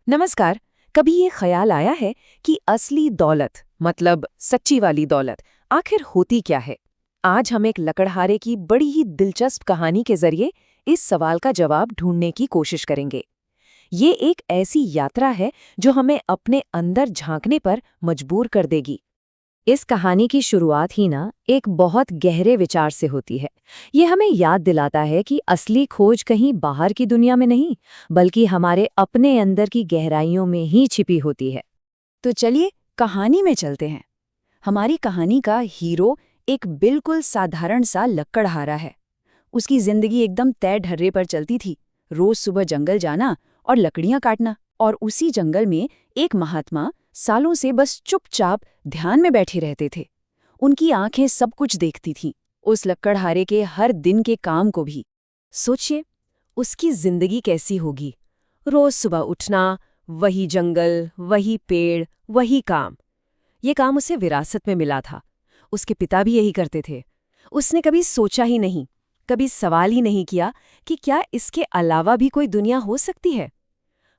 नमस्कार। कभी ये ख्याल आया है कि असली दौलत मतलब सच्ची वाली दौलत आखिर होती क्या है? आज हम एक लकड़हारे की बड़ी ही दिलचस्प कहानी के जरिए इस सवाल का जवाब ढूंढने की कोशिश करेंगे। ये एक ऐसी यात्रा है जो हमें अपने अंदर झांकने पर मजबूर कर देगी। इस कहानी की शुरुआत ही ना एक बहुत गहरे विचार से होती है। ये हमें याद दिलाता है कि असली खोज कहीं बाहर की दुनिया में नहीं, बल्कि हमारे अपने अंदर की गहराइयों में ही छिपी होती है। तो चलिए कहानी में चलते हैं। हमारी कहानी का हीरो एक बिल्कुल साधारण सा लकड़हारा है। उसकी जिंदगी एकदम तय ढर्रे पर चलती थी। रोज सुबह जंगल जाना और लकड़ियां काटना। और उसी जंगल में एक महात्मा सालों से बस चुपचाप ध्यान में बैठे रहते थे। उनकी आंखें सब कुछ देखती थीं, उस लकड़हारे के हर दिन के काम को भी। सोचिए, उसकी जिंदगी कैसी होगी। रोज सुबह उठना, वही जंगल, वही पेड़, वही काम। ये काम उसे विरासत में मिला था। उसके पिता भी यही करते थे। उसने कभी सोचा ही नहीं, कभी सवाल ही नहीं किया कि क्या इसके अलावा भी कोई दुनिया हो सकती है।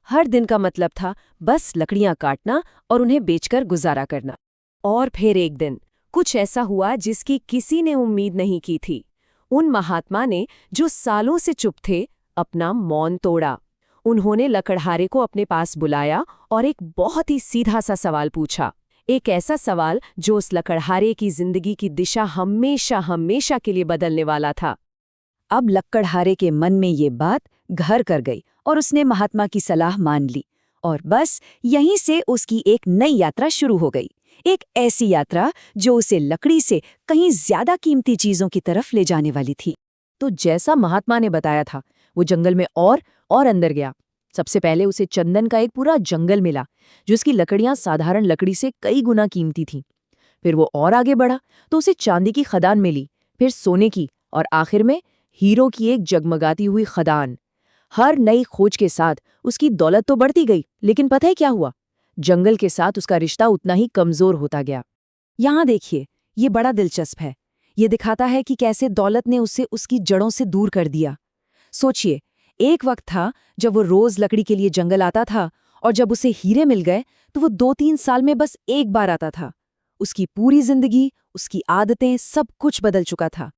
हर दिन का मतलब था बस लकड़ियां काटना और उन्हें बेचकर गुजारा करना। और फिर एक दिन कुछ ऐसा हुआ जिसकी किसी ने उम्मीद नहीं की थी। उन महात्मा ने, जो सालों से चुप थे, अपना मौन तोड़ा। उन्होंने लकड़हारे को अपने पास बुलाया और एक बहुत ही सीधा सा सवाल पूछा। एक ऐसा सवाल जो उस लकड़हारे की जिंदगी की दिशा हमेशा हमेशा के लिए बदलने वाला था। अब लक्कड़हारे के मन में ये बात घर कर गई और उसने महात्मा की सलाह मान ली। और बस यहीं से उसकी एक नई यात्रा शुरू हो गई। एक ऐसी यात्रा जो उसे लकड़ी से कहीं ज्यादा कीमती चीजों की तरफ ले जाने वाली थी। तो जैसा महात्मा ने बताया था, वो जंगल में और अंदर गया। सबसे पहले उसे चंदन का एक पूरा जंगल मिला, जिसकी लकड़ियां साधारण लकड़ी से कई गुना कीमती थीं। फिर वो और आगे बढ़ा तो उसे चांदी की खदान मिली, फिर सोने की, और आखिर में हीरो की एक जगमगाती हुई खदान। हर नई खोज के साथ उसकी दौलत तो बढ़ती गई, लेकिन पता है क्या हुआ? जंगल के साथ उसका रिश्ता उतना ही कमजोर होता गया। यहाँ देखिए, ये बड़ा दिलचस्प है। ये दिखाता है कि कैसे दौलत ने उसे उसकी जड़ों से दूर कर दिया। सोचिए, एक वक्त था जब वो रोज लकड़ी के लिए जंगल आता था, और जब उसे हीरे मिल गए तो वो 2-3 साल में बस एक बार आता था। उसकी पूरी जिंदगी, उसकी आदतें, सब कुछ बदल चुका था।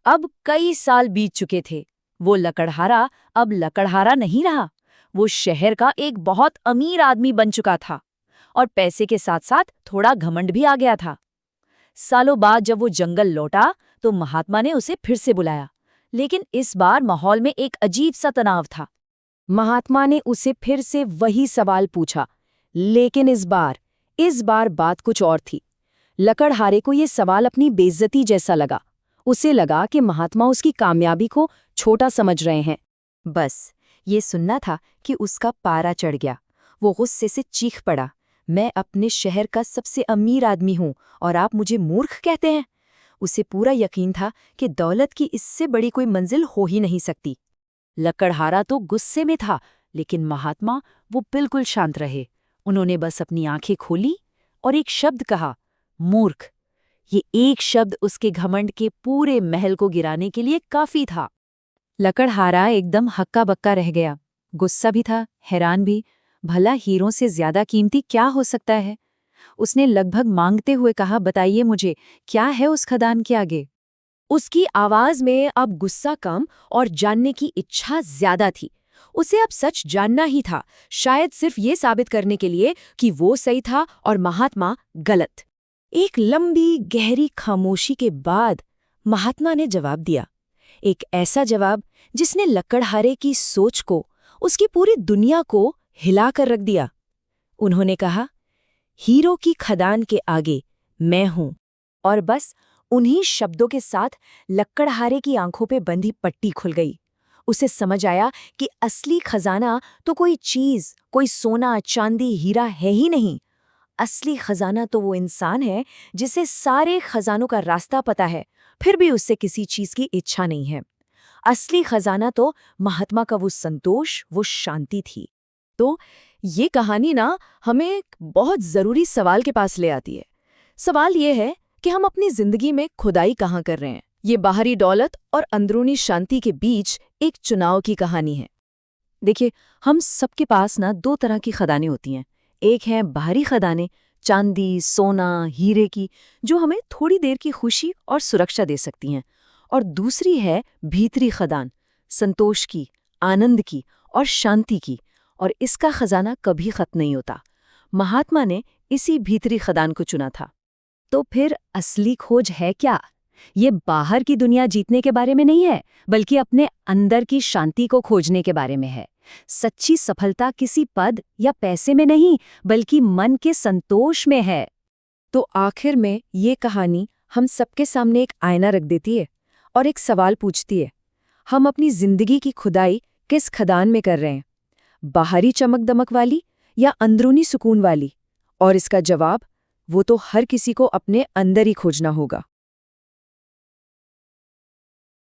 अब कई साल बीत चुके थे। वो लकड़हारा अब लकड़हारा नहीं रहा। वो शहर का एक बहुत अमीर आदमी बन चुका था, और पैसे के साथ साथ थोड़ा घमंड भी आ गया था। सालों बाद जब वो जंगल लौटा तो महात्मा ने उसे फिर से बुलाया, लेकिन इस बार माहौल में एक अजीब सा तनाव था। महात्मा ने उसे फिर से वही सवाल पूछा, लेकिन इस बार बात कुछ और थी। लकड़हारे को ये सवाल अपनी बेइज्जती जैसा लगा। उसे लगा कि महात्मा उसकी कामयाबी को छोटा समझ रहे हैं। बस ये सुनना था कि उसका पारा चढ़ गया। वो गुस्से से चीख पड़ा, मैं अपने शहर का सबसे अमीर आदमी हूँ और आप मुझे मूर्ख कहते हैं। उसे पूरा यकीन था कि दौलत की इससे बड़ी कोई मंजिल हो ही नहीं सकती। लकड़हारा तो गुस्से में था, लेकिन महात्मा, वो बिल्कुल शांत रहे। उन्होंने बस अपनी आंखें खोली और एक शब्द कहा, मूर्ख। ये एक शब्द उसके घमंड के पूरे महल को गिराने के लिए काफी था। लकड़हारा एकदम हक्का बक्का रह गया। गुस्सा भी था, हैरान भी। भला हीरों से ज्यादा कीमती क्या हो सकता है? उसने लगभग मांगते हुए कहा, बताइए मुझे, क्या है उस खदान के आगे? उसकी आवाज में अब गुस्सा कम और जानने की इच्छा ज्यादा थी। उसे अब सच जानना ही था, शायद सिर्फ ये साबित करने के लिए कि वो सही था और महात्मा गलत। एक लंबी गहरी खामोशी के बाद महात्मा ने जवाब दिया। एक ऐसा जवाब जिसने लकड़हारे की सोच को, उसकी पूरी दुनिया को हिलाकर रख दिया। उन्होंने कहा, हीरो की खदान के आगे मैं हूं। और बस उन्हीं शब्दों के साथ लक्कड़हारे की आंखों पे बंधी पट्टी खुल गई। उसे समझ आया कि असली खजाना तो कोई चीज, कोई सोना, चांदी, हीरा है ही नहीं। असली खजाना तो वो इंसान है जिसे सारे खजानों का रास्ता पता है, फिर भी उससे किसी चीज की इच्छा नहीं है। असली खजाना तो महात्मा का वो संतोष, वो शांति थी। तो ये कहानी ना हमें एक बहुत जरूरी सवाल के पास ले आती है। सवाल ये है कि हम अपनी जिंदगी में खुदाई कहाँ कर रहे हैं। ये बाहरी दौलत और अंदरूनी शांति के बीच एक चुनाव की कहानी है। देखिए, हम सबके पास ना दो तरह की खदानें होती हैं। एक है बाहरी खदानें, चांदी, सोना, हीरे की, जो हमें थोड़ी देर की खुशी और सुरक्षा दे सकती हैं। और दूसरी है भीतरी खदान, संतोष की, आनंद की और शांति की। और इसका खजाना कभी खत्म नहीं होता। महात्मा ने इसी भीतरी खदान को चुना था। तो फिर असली खोज है क्या? ये बाहर की दुनिया जीतने के बारे में नहीं है, बल्कि अपने अंदर की शांति को खोजने के बारे में है। सच्ची सफलता किसी पद या पैसे में नहीं, बल्कि मन के संतोष में है। तो आखिर में ये कहानी हम सबके सामने एक आईना रख देती है और एक सवाल पूछती है, हम अपनी जिंदगी की खुदाई किस खदान में कर रहे हैं? बाहरी चमक दमक वाली या अंदरूनी सुकून वाली? और इसका जवाब वो तो हर किसी को अपने अंदर ही खोजना होगा।